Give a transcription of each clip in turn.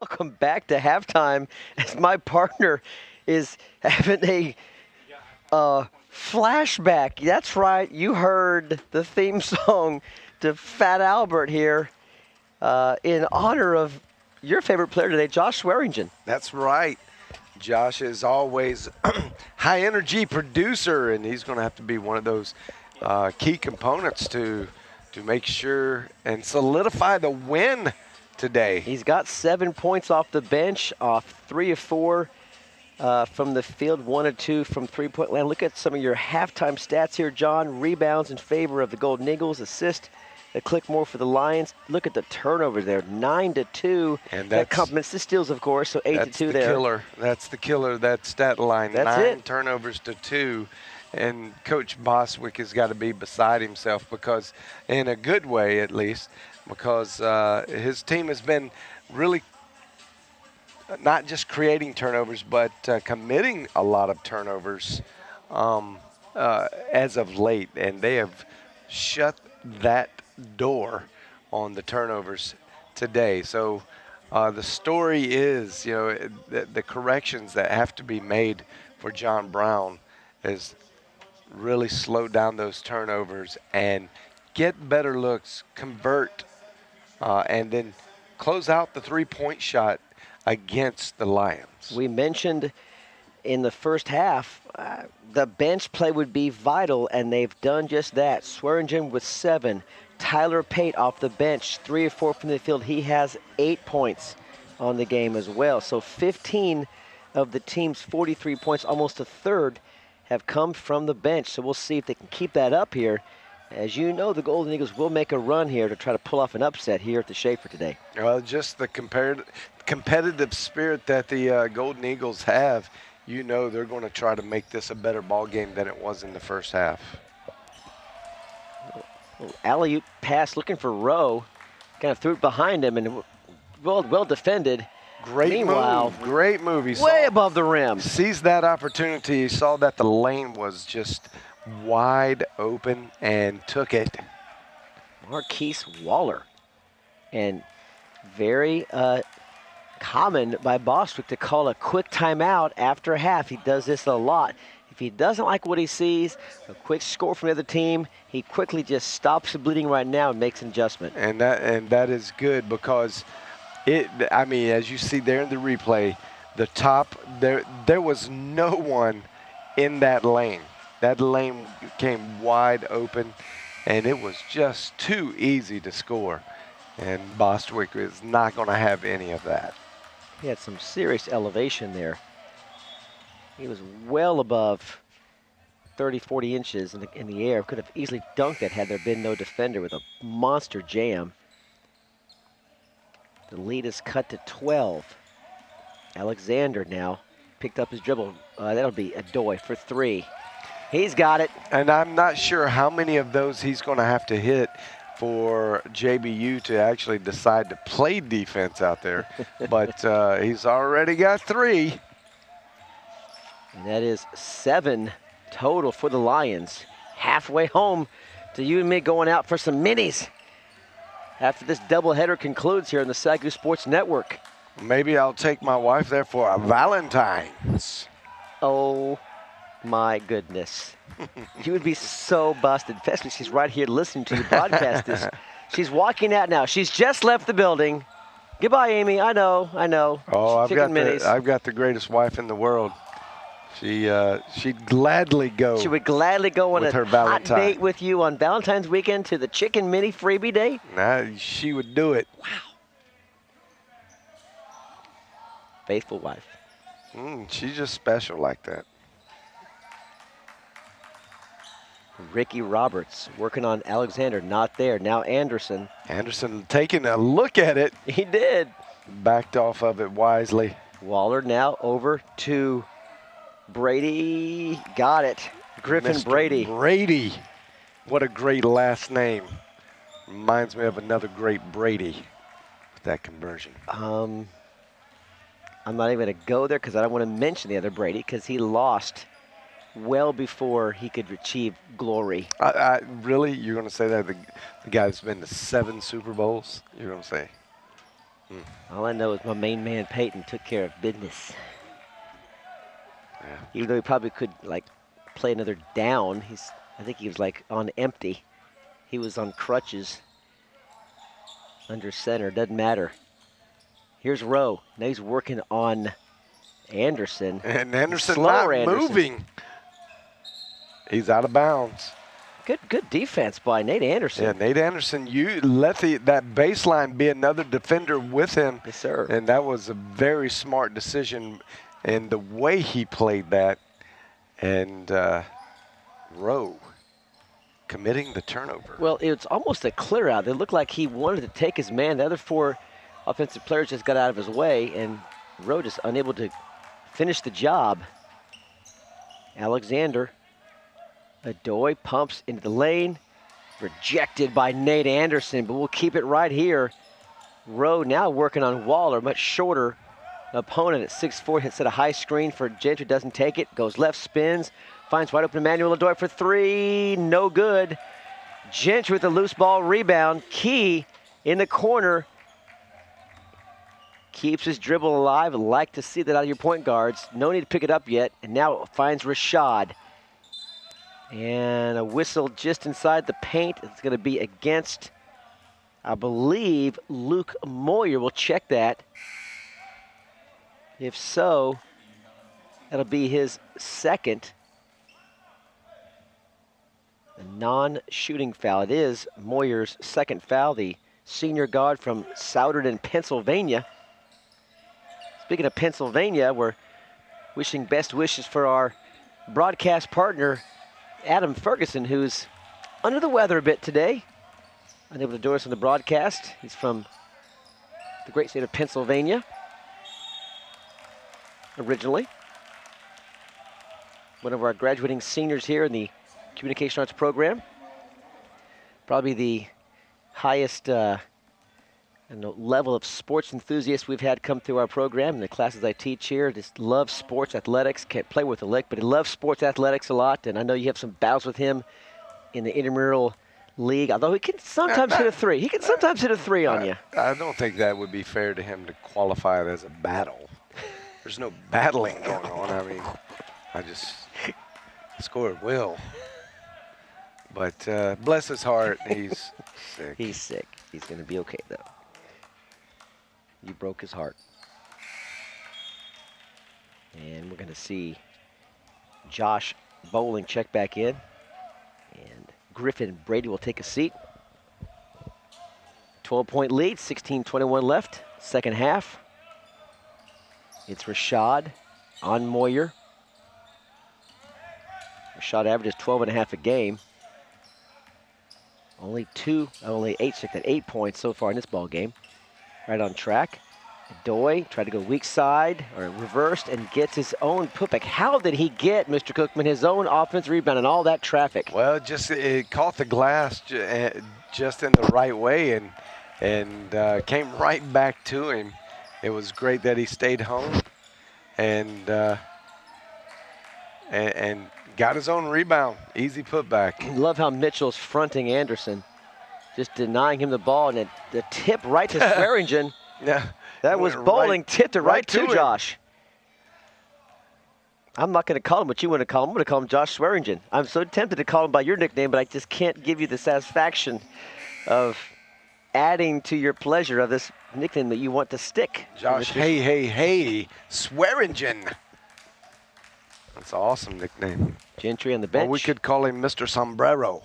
Welcome back to halftime as my partner is having a flashback. That's right, you heard the theme song to Fat Albert here in honor of your favorite player today, Josh Swearingen. That's right. Josh is always high energy producer, and he's going to have to be one of those key components to make sure and solidify the win today. He's got 7 points off the bench, off 3 of 4 from the field, 1 of 2 from three-point land. Look at some of your halftime stats here, John. Rebounds in favor of the Golden Eagles, assist a click more for the Lions. Look at the turnovers there, 9 to 2. And that complements the steals, of course, so 8 to 2 there. Killer. That's the killer, that stat line. That's 9 it. turnovers to 2. And Coach Boswick has got to be beside himself because, in a good way at least, because his team has been really not just creating turnovers, but committing a lot of turnovers as of late. And they have shut that door on the turnovers today. So the story is, the corrections that have to be made for John Brown is really slow down those turnovers and get better looks, convert, and then close out the three-point shot against the Lions. We mentioned in the first half the bench play would be vital, and they've done just that. Swearingen with 7. Tyler Pate off the bench, 3 of 4 from the field. He has 8 points on the game as well. So 15 of the team's 43 points, almost a third, have come from the bench. So we'll see if they can keep that up here. As you know, the Golden Eagles will make a run here to try to pull off an upset here at the Schaefer today. Well, just the competitive spirit that the Golden Eagles have, they're going to try to make this a better ball game than it was in the first half. Alley-oop pass looking for Rowe. Kind of threw it behind him and well defended. Great move. He Way above the rim. Seized that opportunity. He saw that the lane was just wide open and took it. Marquise Waller. And very common by Bostwick to call a quick timeout after a half. He does this a lot. If he doesn't like what he sees, a quick score from the other team, he quickly just stops the bleeding right now and makes an adjustment. And that is good because as you see there in the replay, the top, there was no one in that lane. That lane came wide open, and it was just too easy to score. And Bostwick is not going to have any of that. He had some serious elevation there. He was well above 30, 40 inches in the air. Could have easily dunked it had there been no defender with a monster jam. The lead is cut to 12. Alexander now picked up his dribble. That'll be Adoy for 3. He's got it. And I'm not sure how many of those he's going to have to hit for JBU to actually decide to play defense out there. But he's already got 3. And that is 7 total for the Lions. Halfway home to you and me going out for some minis after this doubleheader concludes here on the SAGU Sports Network. Maybe I'll take my wife there for a Valentine's. Oh, my goodness. You would be so busted, especially she's right here listening to you broadcast this. She's walking out now. She's just left the building. Goodbye, Amy. I know. Oh, I've got the greatest wife in the world. She'd gladly go. She would gladly go on a hot date with you on Valentine's weekend to the Chicken Mini Freebie Day? Nah, she would do it. Wow. Faithful wife. She's just special like that. Ricky Roberts working on Alexander, not there. Now Anderson. Anderson taking a look at it. He did. Backed off of it wisely. Waller now over to Brady. Got it. Griffin Mr. Brady. Brady. What a great last name. Reminds me of another great Brady with that conversion. I'm not even going to go there because I don't want to mention the other Brady because he lost well before he could achieve glory. Really? You're going to say that? The guy that's been to 7 Super Bowls? You're going to say? All I know is my main man, Peyton, took care of business. Yeah. Even though he probably could, like, play another down. I think he was, like, on empty. He was on crutches under center. Doesn't matter. Here's Rowe. Now he's working on Anderson. And Anderson Slower not Anderson. moving. He's out of bounds. Good defense by Nate Anderson. Yeah, Nate Anderson, you let that baseline be another defender with him. Yes, sir. And that was a very smart decision. And the way he played that, and Rowe committing the turnover. Well, it's almost a clear out. It looked like he wanted to take his man. The other 4 offensive players just got out of his way, and Rowe just unable to finish the job. Alexander. Adoy pumps into the lane. Rejected by Nate Anderson, but we'll keep it right here. Rowe now working on Waller, much shorter opponent at 6'4", hits at a high screen for Gentry, doesn't take it, goes left, spins, finds wide open Emmanuel Adoy for 3, no good. Gentry with a loose ball rebound. Key in the corner. Keeps his dribble alive. I'd like to see that out of your point guards. No need to pick it up yet, and now finds Rashad. And a whistle just inside the paint. It's going to be against, I believe, Luke Moyer. We'll check that. If so, that'll be his second. A non-shooting foul. It is Moyer's second foul, the senior guard from Souderton, Pennsylvania. Speaking of Pennsylvania, we're wishing best wishes for our broadcast partner, Adam Ferguson, who's under the weather a bit today. Unable to join us on the broadcast. He's from the great state of Pennsylvania, originally. One of our graduating seniors here in the Communication Arts program. Probably the highest level of sports enthusiasts we've had come through our program. And the classes I teach here, just love sports athletics. Can't play with the lick, but he loves sports athletics a lot. And I know you have some battles with him in the intramural league, although he can sometimes hit a 3. He can sometimes hit a 3 on you. I don't think that would be fair to him to qualify it as a battle. There's no battling going on. I mean, I just score at will. But bless his heart, he's sick. He's sick. He's going to be okay, though. You broke his heart. And we're going to see Josh Bowling check back in. And Griffin Brady will take a seat. 12-point lead, 16:21 left, second half. It's Rashad on Moyer. Rashad averages 12.5 a game. Only 8 points so far in this ball game. Right on track. Adoy tried to go weak side, or reversed, and gets his own putback. How did he get, Mr. Cookman, his own offensive rebound and all that traffic? Well, it caught the glass just in the right way and came right back to him. It was great that he stayed home and got his own rebound. Easy putback. Love how Mitchell's fronting Anderson, just denying him the ball, and the tip right to Swearingen. Yeah. That was Bowling, tipped it right to him. Josh. I'm not going to call him what you want to call him. I'm going to call him Josh Swearingen. I'm so tempted to call him by your nickname, but I just can't give you the satisfaction of adding to your pleasure of this nickname that you want to stick. Josh, hey, Swearingen. That's an awesome nickname. Gentry on the bench. Or we could call him Mr. Sombrero.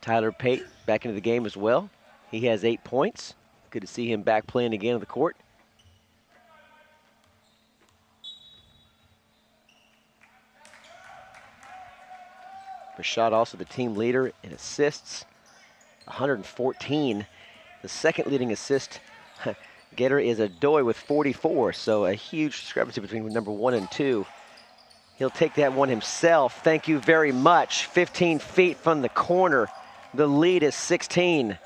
Tyler Pate back into the game as well. He has 8 points. Good to see him back playing again on the court. Rashad also the team leader in assists, 114. The second leading assist getter is Adoy with 44, so a huge discrepancy between number 1 and 2. He'll take that one himself. Thank you very much. 15 feet from the corner. The lead is 16.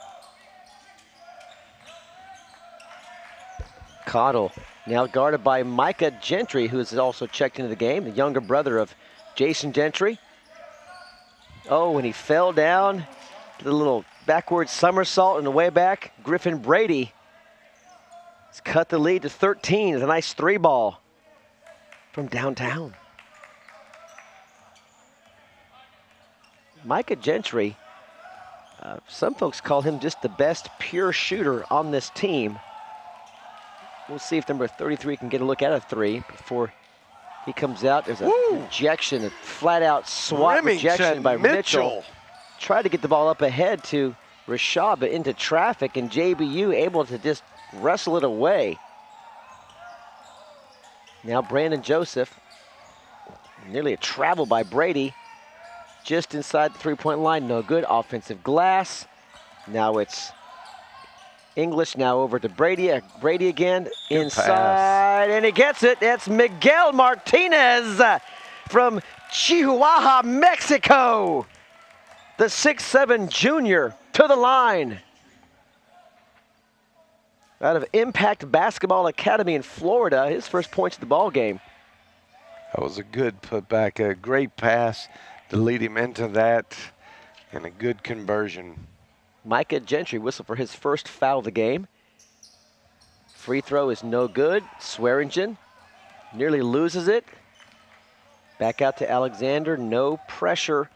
Cottle now guarded by Micah Gentry, who is also checked into the game, the younger brother of Jason Gentry. Oh, and he fell down The little backward somersault on the way back. Griffin Brady has cut the lead to 13. It's a nice 3-ball from downtown. Micah Gentry, some folks call him just the best pure shooter on this team. We'll see if number 33 can get a look at a 3 before he comes out. There's a rejection, a flat-out swat rejection by Mitchell. Tried to get the ball up ahead to Rashad, but into traffic, and JBU able to just wrestle it away. Now Brandon Joseph, nearly a travel by Brady, just inside the three-point line, no good. Offensive glass. Now it's English, now over to Brady. Brady again, good inside, pass. And he gets it. It's Miguel Martinez from Chihuahua, Mexico. The 6'7" junior to the line. Out of Impact Basketball Academy in Florida, his first points of the ball game. That was a good putback, a great pass to lead him into that, and a good conversion. Micah Gentry whistled for his first foul of the game. Free throw is no good. Swearingen nearly loses it. Back out to Alexander. No pressure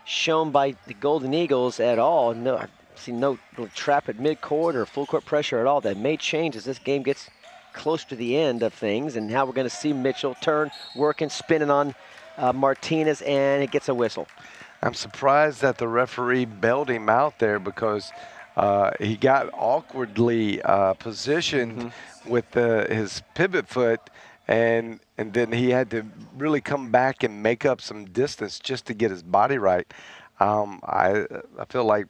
shown by the Golden Eagles at all. No, I've seen no trap at midcourt or full court pressure at all. That may change as this game gets close to the end of things. And now we're going to see Mitchell turn, working, spinning on Martinez, and it gets a whistle. I'm surprised that the referee bailed him out there because he got awkwardly positioned with his pivot foot, and then he had to really come back and make up some distance just to get his body right. I feel like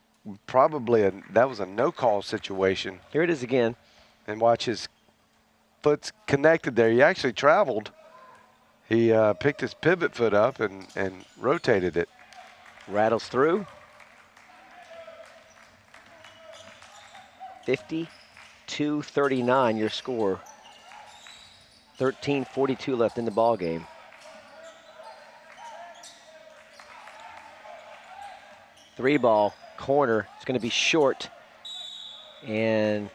probably that was a no-call situation. Here it is again. And watch, his foot's connected there. He actually traveled. He picked his pivot foot up and rotated it. Rattles through. 52-39 your score. 13:42 left in the ball game. Three ball, corner. It's going to be short. And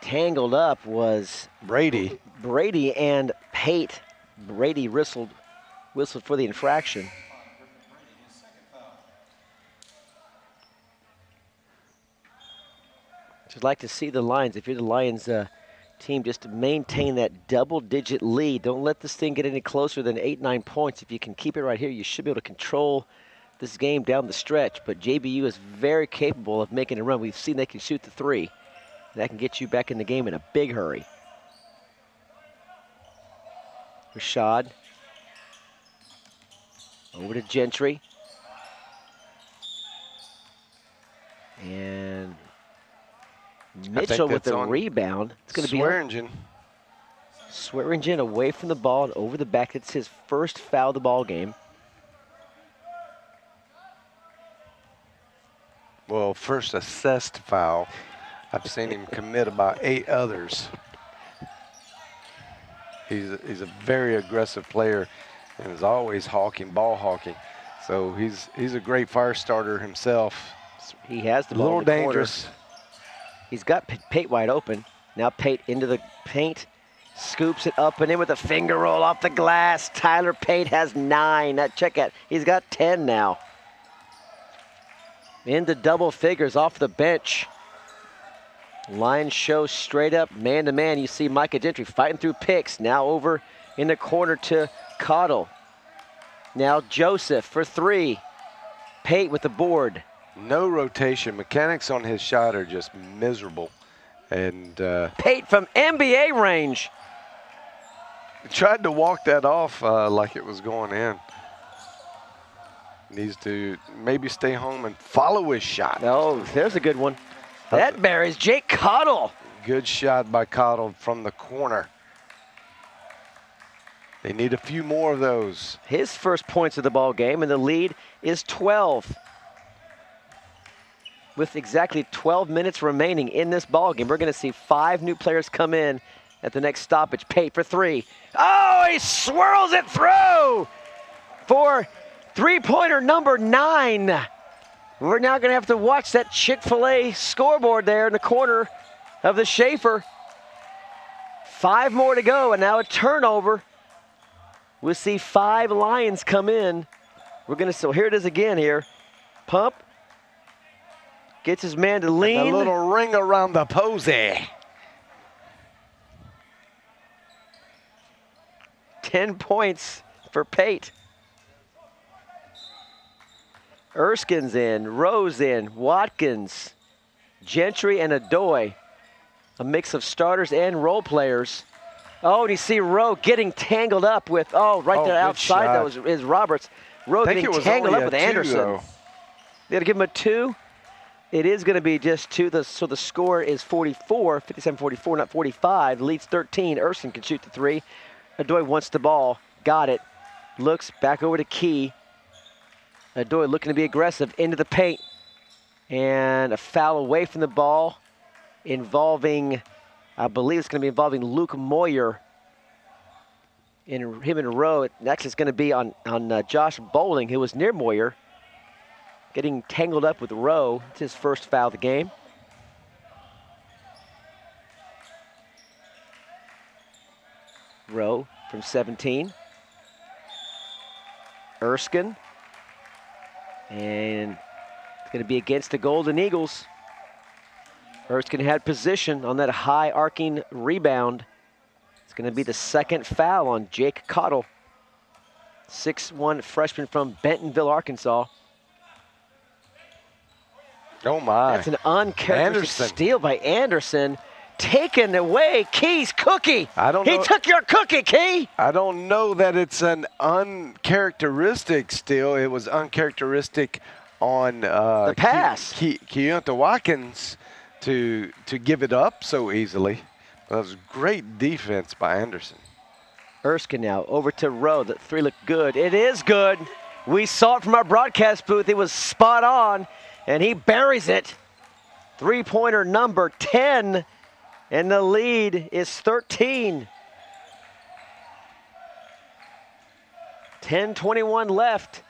tangled up was Brady. Brady and Pate. Brady whistled for the infraction. I'd like to see the Lions, if you're the Lions team, just to maintain that double-digit lead. Don't let this thing get any closer than 8-9 points. If you can keep it right here, you should be able to control this game down the stretch. But JBU is very capable of making a run. We've seen they can shoot the three. That can get you back in the game in a big hurry. Rashad. Over to Gentry. And Mitchell with the rebound. It's going to be Swearingen. Swearingen away from the ball and over the back. It's his first foul of the ball game. Well, first assessed foul. I've seen him commit about 8 others. He's a very aggressive player and is always ball hawking. So he's a great fire starter himself. He has the ball. A little dangerous. Corner. He's got Pate wide open. Now Pate into the paint, scoops it up and in with a finger roll off the glass. Tyler Pate has 9. Check it. He's got 10 now. Into double figures off the bench. Lions show straight up, man-to-man. You see Micah Gentry fighting through picks. Now over in the corner to Cottle. Now Joseph for 3. Pate with the board. No rotation. Mechanics on his shot are just miserable. And Pate from NBA range. Tried to walk that off like it was going in. Needs to maybe stay home and follow his shot. Oh, there's a good one. That buries Jake Cottle. Good shot by Cottle from the corner. They need a few more of those. His first points of the ball game, and the lead is 12. With exactly 12 minutes remaining in this ball game, we're going to see 5 new players come in at the next stoppage. Pate for 3. Oh, he swirls it through for three-pointer number 9. We're now going to have to watch that Chick-fil-A scoreboard there in the corner of the Schaefer. 5 more to go, and now a turnover. We'll see 5 Lions come in. We're going to, so here it is again here. Pump. Gets his man to lean. And a little ring around the posy. 10 points for Pate. Erskine's in, Rose in, Watkins, Gentry, and Adoy. A mix of starters and role players. Oh, and you see Rowe getting tangled up with, right there outside, that was is Roberts. Rowe getting tangled up with Anderson. They got to give him a 2. It is going to be just 2, so the score is 44, 57-44, not 45. Leads 13. Erskine can shoot the 3. Adoy wants the ball, got it. Looks back over to Key. Adoy looking to be aggressive into the paint. And a foul away from the ball involving, I believe it's going to be involving Luke Moyer. In him and Rowe. Next it's going to be on Josh Bowling, who was near Moyer. Getting tangled up with Rowe. It's his first foul of the game. Rowe from 17. Erskine. And it's going to be against the Golden Eagles. Erskine had position on that high arcing rebound. It's going to be the second foul on Jake Cottle. 6'1" freshman from Bentonville, Arkansas. Oh my. That's an uncharacteristic steal by Anderson. Taken away, Key's cookie. He took your cookie, Key. I don't know that it's an uncharacteristic steal. It was uncharacteristic on the pass. Keonta Watkins to give it up so easily. That was great defense by Anderson. Erskine now over to Rowe. The 3 looked good. It is good. We saw it from our broadcast booth. It was spot on, and he buries it. 3-pointer number 10. And the lead is 13. 10:21 left.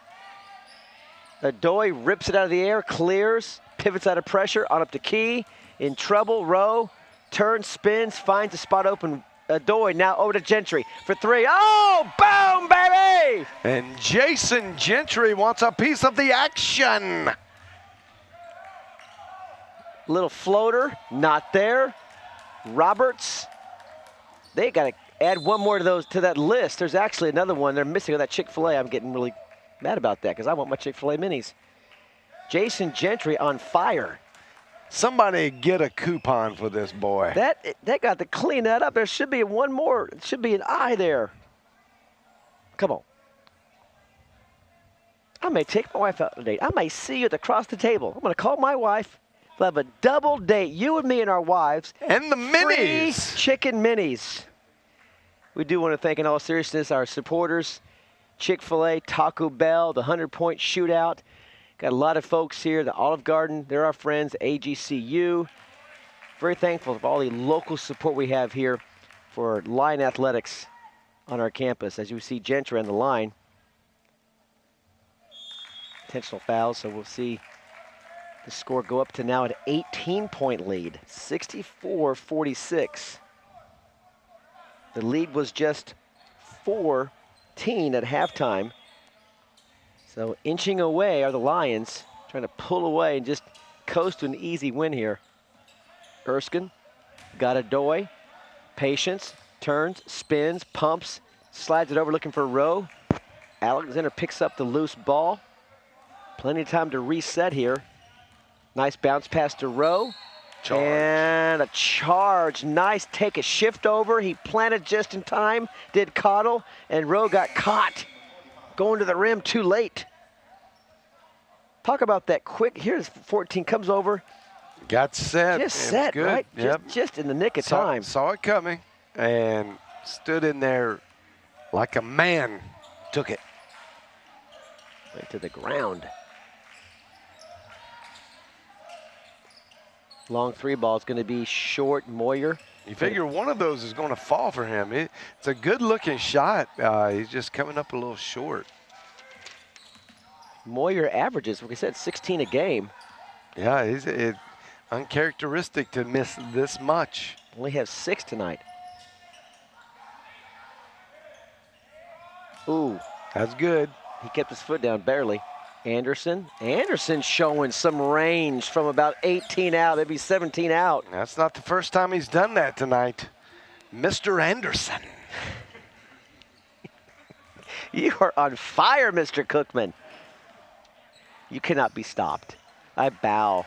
Adoy rips it out of the air, clears, pivots out of pressure, on up to Key. In trouble, Rowe, turns, spins, finds a spot open. Adoy now over to Gentry for 3. Oh, boom, baby! And Jason Gentry wants a piece of the action. Little floater, not there. Roberts, they got to add one more to that list. There's actually another one they're missing on that Chick-fil-A. I'm getting really mad about that because I want my Chick-fil-A minis. Jason Gentry on fire. Somebody get a coupon for this boy. That got to clean that up. There should be one more. It should be an eye there. Come on. I may take my wife out on a date. I may see you across the table. I'm going to call my wife. We'll have a double date, you and me and our wives. And the minis. Free chicken minis. We do want to thank in all seriousness our supporters, Chick-fil-A, Taco Bell, the 100-point shootout. Got a lot of folks here, the Olive Garden, they're our friends, AGCU. Very thankful for all the local support we have here for Lion Athletics on our campus. As you see Gentry on the line. Intentional foul, so we'll see the score go up to now an 18-point lead, 64-46. The lead was just 14 at halftime. So inching away are the Lions, trying to pull away and just coast to an easy win here. Erskine got Adoy, patience, turns, spins, pumps, slides it over looking for Rowe. Alexander picks up the loose ball. Plenty of time to reset here. Nice bounce pass to Rowe. Charge. And a charge. Nice take a shift over. He planted just in time, did Cottle, and Rowe got caught. Going to the rim too late. Talk about that quick. Here's 14, comes over. Got set. Just set, good. right? Yep. Just in the nick of time. Saw it coming and stood in there like a man. Took it. Right to the ground. Long 3 ball is going to be short. Moyer. You figure one of those is going to fall for him. It's a good-looking shot. He's just coming up a little short. Moyer averages, like I said, 16 a game. Yeah, it's uncharacteristic to miss this much. Only has 6 tonight. Ooh, That's good. he kept his foot down barely. Anderson showing some range from about 18 out, maybe 17 out. That's not the first time he's done that tonight. Mr. Anderson. You are on fire, Mr. Cookman. You cannot be stopped. I bow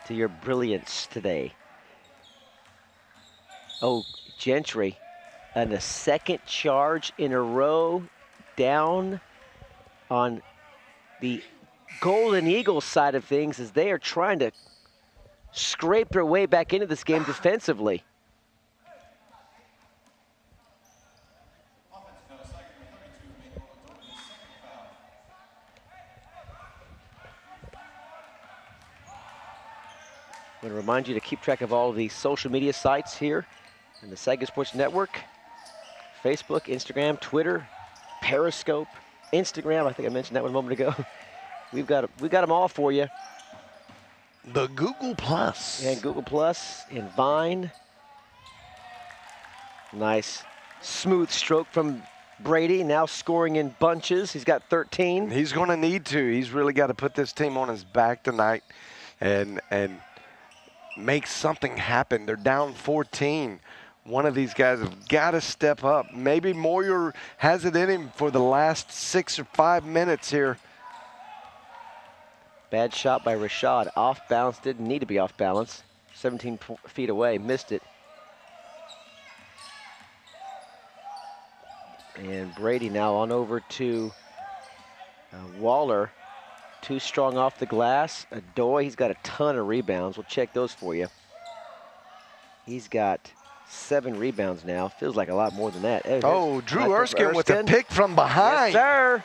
to your brilliance today. Oh, Gentry, and a second charge in a row down on the Golden Eagles side of things as they are trying to scrape their way back into this game defensively. I'm going to remind you to keep track of all of the social media sites here in the SAGU Sports Network. Facebook, Instagram, Twitter, Periscope, Instagram. I think I mentioned that one a moment ago. we got them all for you. The Google Plus. And Google Plus and Vine. Nice smooth stroke from Brady, now scoring in bunches. He's got 13. He's going to need to. He's really got to put this team on his back tonight and make something happen. They're down 14. One of these guys have got to step up. Maybe Moyer has it in him for the last 6 or 5 minutes here. Bad shot by Rashad. Off balance, didn't need to be off balance. 17 feet away, missed it. And Brady now on over to Waller. Too strong off the glass. Adoy, he's got a ton of rebounds. We'll check those for you. He's got 7 rebounds now. Feels like a lot more than that. Oh, Drew Erskine with a pick from behind. Yes, sir.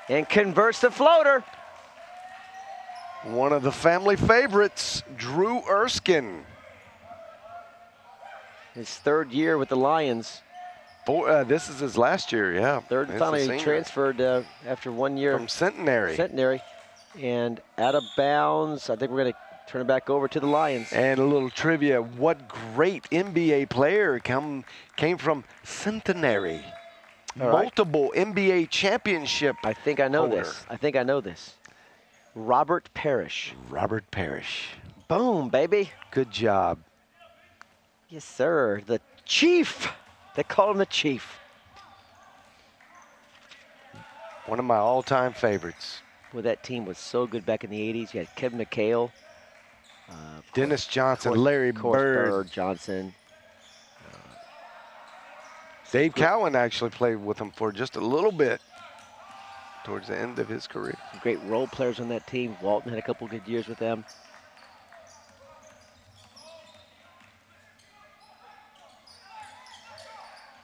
And converts the floater. One of the family favorites, Drew Erskine. His 3rd year with the Lions. This is his last year, yeah. Third and finally transferred after 1 year. From Centenary. And out of bounds. I think we're going to turn it back over to the Lions. And a little trivia, what great NBA player came from Centenary. Multiple NBA championship. I think I know this. Robert Parrish. Robert Parrish. Boom, baby. Good job. Yes, sir. The Chief. They call him the Chief. One of my all-time favorites. Well, that team was so good back in the 80s. You had Kevin McHale. Dennis Johnson, Larry Bird. Johnson. Dave Cowan actually played with him for just a little bit towards the end of his career. Some great role players on that team. Walton had a couple good years with them.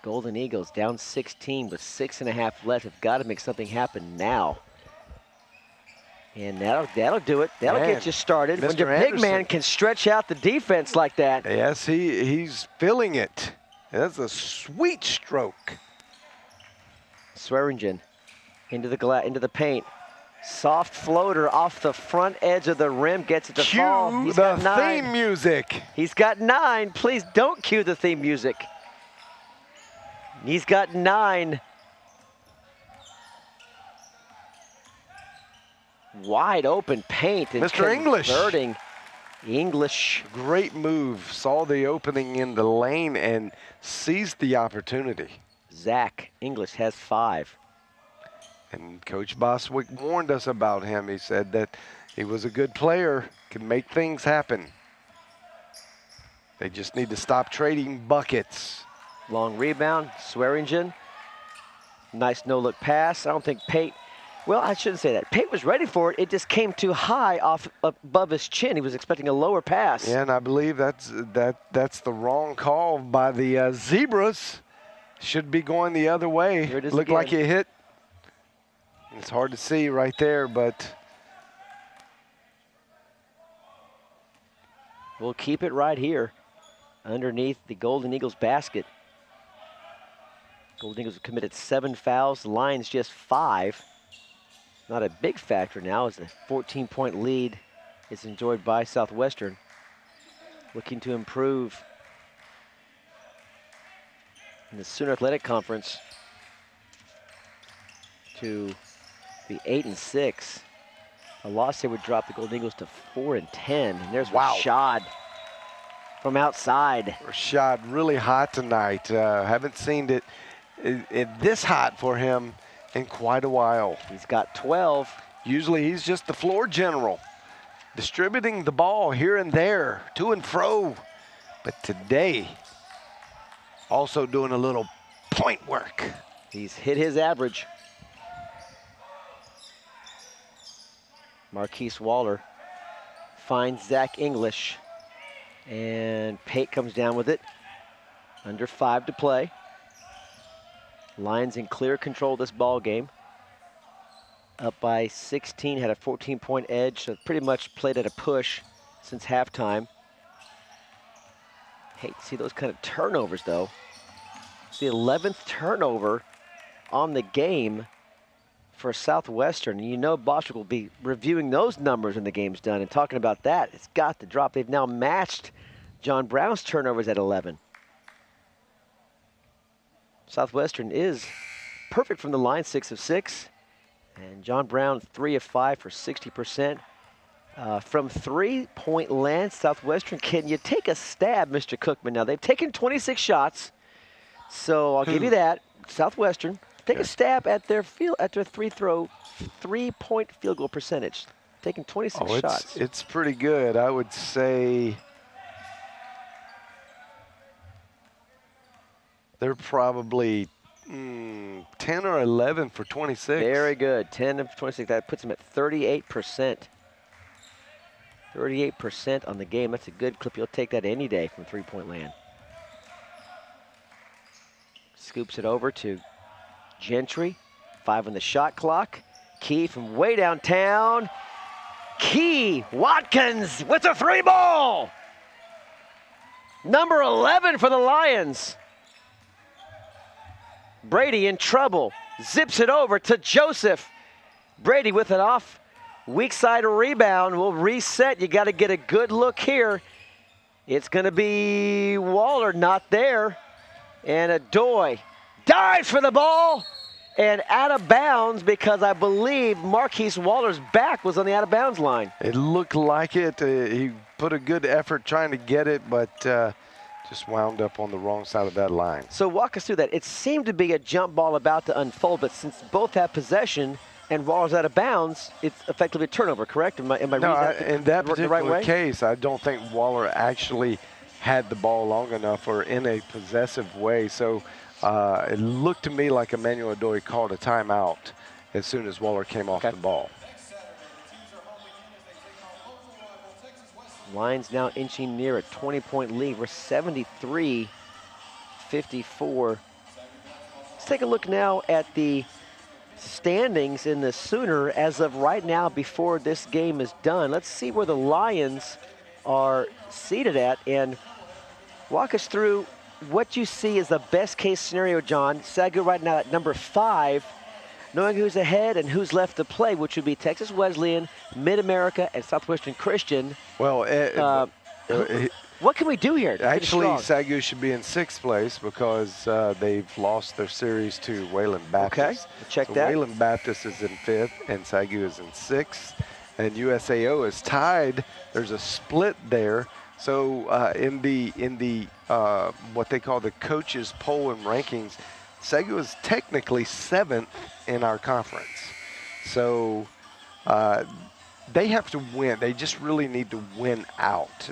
Golden Eagles down 16 with 6.5 left. Have got to make something happen now. And that'll do it. That'll get you started. Mr. When your big man can stretch out the defense like that. Yes, he's feeling it. That's a sweet stroke. Swearingen into the paint. Soft floater off the front edge of the rim, gets it to fall. Cue the theme music. He's got 9. Please don't cue the theme music. He's got 9. Wide open paint. And Mr. English. Converting. English. Great move. Saw the opening in the lane and seized the opportunity. Zach English has 5. And Coach Boswick warned us about him. He said that he was a good player, could make things happen. They just need to stop trading buckets. Long rebound, Swearingen. Nice no-look pass. I don't think Pate, well, I shouldn't say that. Pate was ready for it. It just came too high above his chin. He was expecting a lower pass. Yeah, and I believe that's the wrong call by the Zebras. Should be going the other way. Here it is Looked again. like you hit. It's hard to see right there, but we'll keep it right here underneath the Golden Eagles basket. Golden Eagles have committed 7 fouls. The Lions just 5. not a big factor now as the 14-point lead is enjoyed by Southwestern. Looking to improve in the Sooner Athletic Conference to be 8-6. A loss here would drop the Golden Eagles to 4-10. And there's Rashad from outside. Rashad really hot tonight. Haven't seen it this hot for him in quite a while. He's got 12. Usually he's just the floor general, distributing the ball here and there, to and fro. But today, also doing a little point work. He's hit his average. Marquise Waller finds Zach English, and Pate comes down with it. Under 5 to play. Lions in clear control of this ball game. Up by 16, had a 14-point edge, so pretty much played at a push since halftime. Hate to see those kind of turnovers, though. It's the 11th turnover on the game for Southwestern. You know Boschuk will be reviewing those numbers when the game's done and talking about that. It's got to drop. They've now matched John Brown's turnovers at 11. Southwestern is perfect from the line, 6 of 6. And John Brown, 3 of 5 for 60%. From 3-point land, Southwestern, can you take a stab, Mr. Cookman? Now, they've taken 26 shots, so I'll give you that. Southwestern, take a stab at their 3-point field goal percentage. Taking 26 shots. It's pretty good. I would say they're probably 10 or 11 for 26. Very good. 10 of 26. That puts them at 38%. 38% on the game. That's a good clip. You'll take that any day from 3-point land. Scoops it over to Gentry. 5 on the shot clock. Key from way downtown. Key Watkins with a 3-ball. Number 11 for the Lions. Brady in trouble. Zips it over to Joseph. Brady with it off. Weak side rebound. Will reset. You got to get a good look here. It's going to be Waller, not there. And Adoy dives for the ball. And out of bounds because I believe Marquise Waller's back was on the out of bounds line. It looked like it. He put a good effort trying to get it, but just wound up on the wrong side of that line. So walk us through that. It seemed to be a jump ball about to unfold, but since both have possession and Waller's out of bounds, it's effectively a turnover, correct? Am I reading that in that particular the right way? case, I don't think Waller actually had the ball long enough or in a possessive way. So it looked to me like Emmanuel Adoy called a timeout as soon as Waller came off the ball. Lions now inching near a 20-point lead. We're 73-54. Let's take a look now at the standings in the Sooner as of right now before this game is done. Let's see where the Lions are seated at and walk us through what you see as the best case scenario, John. SAGU right now at number 5, knowing who's ahead and who's left to play, which would be Texas Wesleyan, Mid-America, and Southwestern Christian. Well, what can we do here? Actually, SAGU should be in 6th place because they've lost their series to Wayland Baptist. Okay, check that. Wayland Baptist is in 5th, and SAGU is in 6th. And USAO is tied. There's a split there. So in the what they call the coaches poll and rankings, SAGU is technically 7th in our conference. So they have to win. They just really need to win out.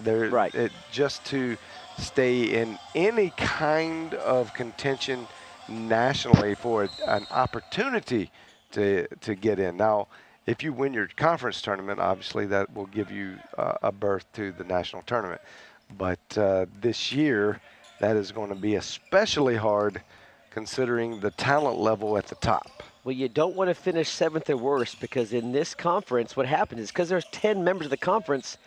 Just to stay in any kind of contention nationally for an opportunity to get in. Now, if you win your conference tournament, obviously that will give you a berth to the national tournament. But this year, that is going to be especially hard considering the talent level at the top. Well, you don't want to finish 7th or worse because in this conference, what happens is because there's 10 members of the conference,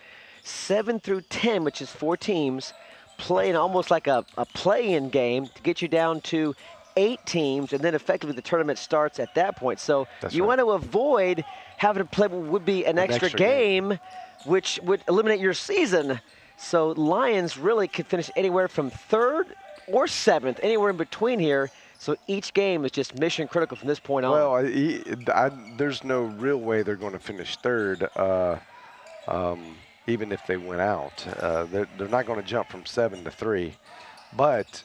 7 through 10, which is 4 teams, playing almost like a play-in game to get you down to 8 teams, and then effectively the tournament starts at that point. So That's you right. want to avoid having to play what would be an extra game, which would eliminate your season. So Lions really could finish anywhere from 3rd or 7th, anywhere in between here. So each game is just mission critical from this point on. Well, there's no real way they're going to finish 3rd, even if they went out. They're not going to jump from 7 to 3, but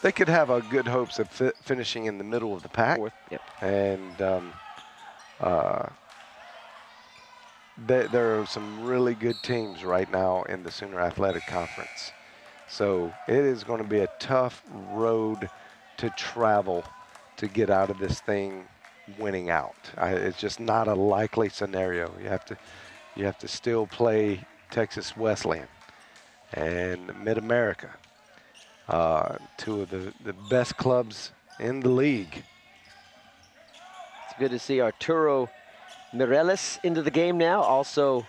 they could have a good hopes of finishing in the middle of the pack. 4th, yep. And there are some really good teams right now in the Sooner Athletic Conference. So it is going to be a tough road to travel to get out of this thing winning out. It's just not a likely scenario. You have to still play Texas Wesleyan and Mid-America, 2 of the best clubs in the league. It's good to see Arturo Mireles into the game now. Also,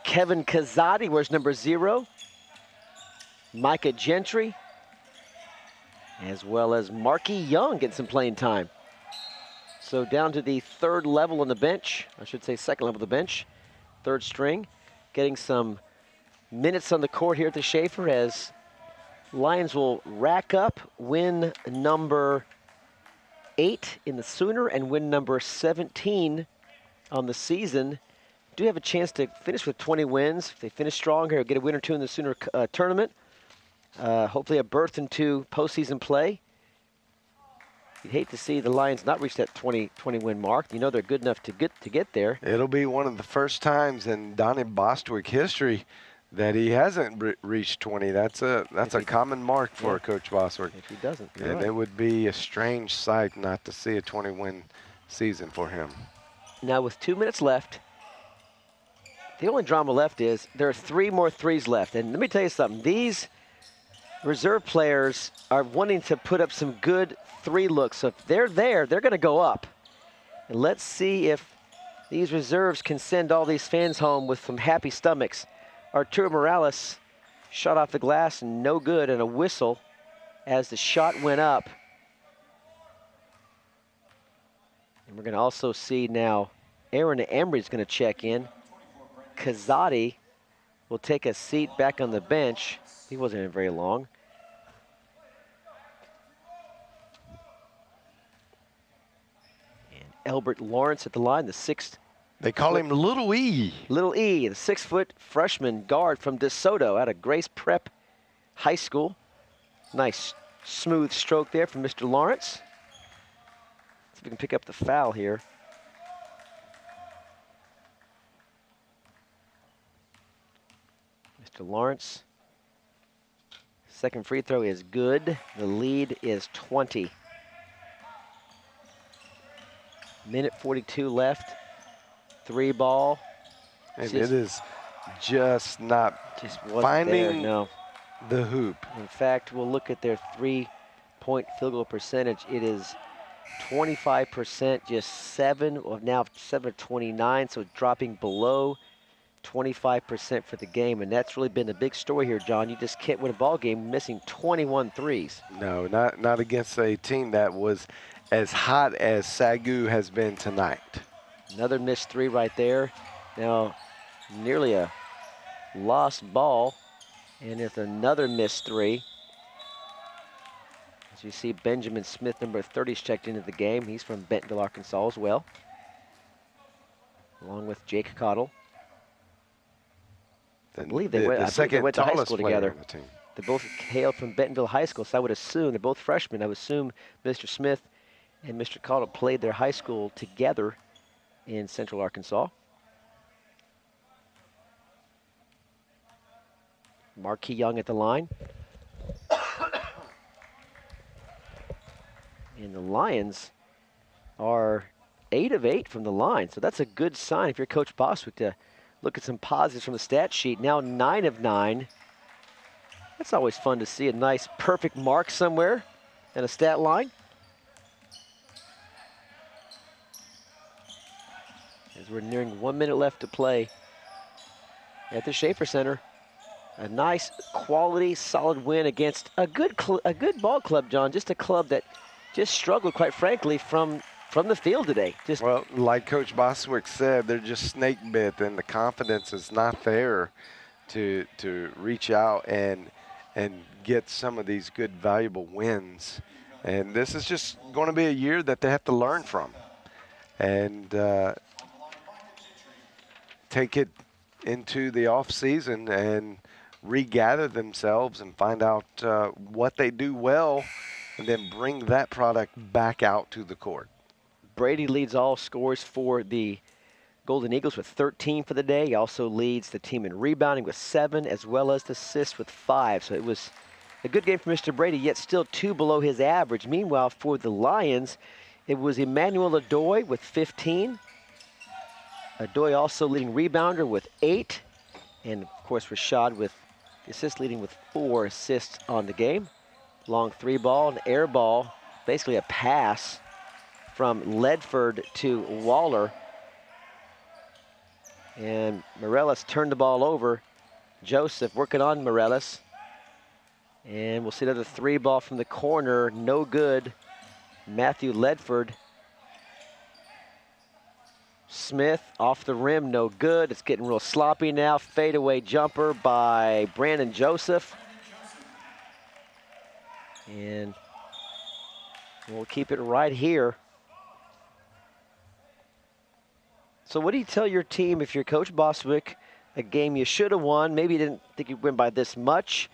Kevin Kazadi wears number 0. Micah Gentry, as well as Marky Young getting some playing time. So down to the 3rd level on the bench, I should say 2nd level of the bench, 3rd string, getting some minutes on the court here at the Schaefer as Lions will rack up win number 8 in the Sooner and win number 17 on the season. Do have a chance to finish with 20 wins. If they finish strong here, get a win or 2 in the Sooner tournament. Hopefully a berth into postseason play. You'd hate to see the Lions not reach that 20 win mark. You know they're good enough to get there. It'll be one of the first times in Donnie Bostwick history that he hasn't reached 20. That's a common mark for Coach Bostwick. If he doesn't, and right. It would be a strange sight not to see a 20-win season for him. Now with 2 minutes left, the only drama left is there are 3 more threes left. And let me tell you something. These reserve players are wanting to put up some good 3 looks. So if they're there, they're going to go up. And let's see if these reserves can send all these fans home with some happy stomachs. Arturo Morales shot off the glass and no good, and a whistle as the shot went up. And we're going to also see now Aaron Emery's going to check in. Kazadi will take a seat back on the bench. He wasn't in very long. And Albert Lawrence at the line, the 6th. They call him Little E. Little E, the 6-foot freshman guard from DeSoto out of Grace Prep High School. Nice smooth stroke there from Mr. Lawrence. See if we can pick up the foul here. Mr. Lawrence. 2nd free throw is good. The lead is 20. Minute 42 left. 3 ball. And it is just not finding the hoop. In fact, we'll look at their 3-point field goal percentage. It is 25%, just 7 of now 7 of 29, so dropping below 25% for the game, and that's really been the big story here, John. You just can't win a ball game missing 21 threes. No, not against a team that was as hot as SAGU has been tonight. Another missed 3 right there. Now, nearly a lost ball, and it's another missed 3. As you see, Benjamin Smith, number 30, is checked into the game. He's from Bentonville, Arkansas as well, along with Jake Cottle. I believe they went to high school together. They both hail from Bentonville High School, so I would assume they're both freshmen. I would assume Mr. Smith and Mr. Cottle played their high school together in Central Arkansas. Marquis Young at the line. And the Lions are 8 of 8 from the line, so that's a good sign if you're Coach Bostwick to look at some positives from the stat sheet. Now 9 of 9. That's always fun to see, a nice perfect mark somewhere and a stat line. As we're nearing 1 minute left to play at the Schaefer Center. A nice, quality, solid win against a good ball club, John. Just a club that just struggled, quite frankly, from the field today. Just Well, like Coach Boswick said, they're just snake bit, and the confidence is not there to reach out and get some of these good, valuable wins. And this is just going to be a year that they have to learn from and take it into the off season and regather themselves and find out what they do well, and then bring that product back out to the court. Brady leads all scores for the Golden Eagles with 13 for the day. He also leads the team in rebounding with 7, as well as assists with 5. So it was a good game for Mr. Brady, yet still 2 below his average. Meanwhile, for the Lions, it was Emmanuel Adoy with 15. Adoy also leading rebounder with 8. And, of course, Rashad with the assist leading with 4 assists on the game. Long 3 ball, an air ball, basically a pass from Ledford to Waller. And Morales turned the ball over. Joseph working on Morales. And we'll see another 3 ball from the corner, no good. Matthew Ledford. Smith off the rim, no good. It's getting real sloppy now. Fadeaway jumper by Brandon Joseph. And we'll keep it right here. So what do you tell your team if you're Coach Bostwick, a game you should have won, maybe you didn't think you'd win by this much,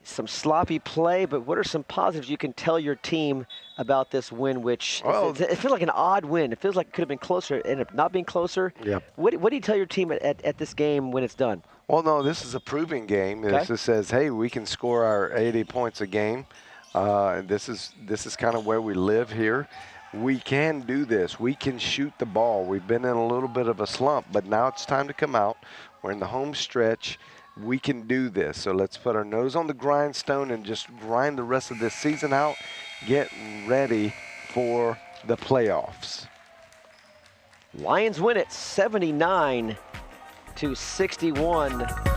some sloppy play, but what are some positives you can tell your team about this win, which it feels like an odd win. It feels like it could have been closer, it ended up not being closer. Yep. What do you tell your team at this game when it's done? Well, no, this is a proving game. Okay. This just says, hey, we can score our 80 points a game. This is kind of where we live here. We can do this. We can shoot the ball. We've been in a little bit of a slump, but now it's time to come out. We're in the home stretch. We can do this. So let's put our nose on the grindstone and just grind the rest of this season out. Get ready for the playoffs. Lions win it 79-61.